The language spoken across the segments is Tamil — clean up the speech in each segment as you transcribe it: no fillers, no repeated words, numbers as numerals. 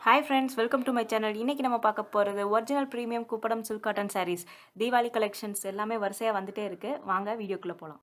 Hi friends, welcome to my channel. இன்னைக்கு நம்ம பார்க்க போறது original premium Kuppadam silk cotton sarees. Deepavali collections எல்லாமே வரிசையா வந்துட்டே இருக்கு. வாங்க வீடியோக்குள்ள போலாம்.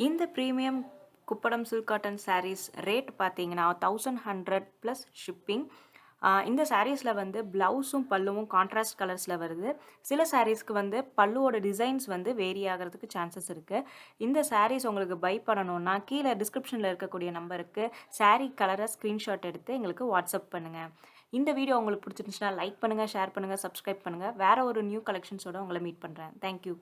இந்த premium Kuppadam silk cotton sarees rate பார்த்தீங்கன்னா 1100 ப்ளஸ் ஷிப்பிங். இந்த சாரீஸில் வந்து ப்ளவுஸும் பல்லுவும் கான்ட்ராஸ்ட் கலர்ஸில் வருது. சில சாரீஸ்க்கு வந்து பல்லுவோட டிசைன்ஸ் வந்து வேரி ஆகிறதுக்கு சான்சஸ் இருக்குது. இந்த சாரீஸ் உங்களுக்கு பை பண்ணணுன்னா கீழே டிஸ்கிரிப்ஷனில் இருக்கக்கூடிய நம்பருக்கு சாரீ கலரை ஸ்க்ரீன்ஷாட் எடுத்து எங்களுக்கு வாட்ஸ்அப் பண்ணுங்கள். இந்த வீடியோ உங்களுக்கு பிடிச்சிருந்துச்சுன்னா லைக் பண்ணுங்கள், ஷேர் பண்ணுங்கள், சப்ஸ்கிரைப் பண்ணுங்கள். வேறு ஒரு நியூ கலெக்ஷன்ஸோடு உங்களை மீட் பண்ணுறேன். தேங்க்யூ.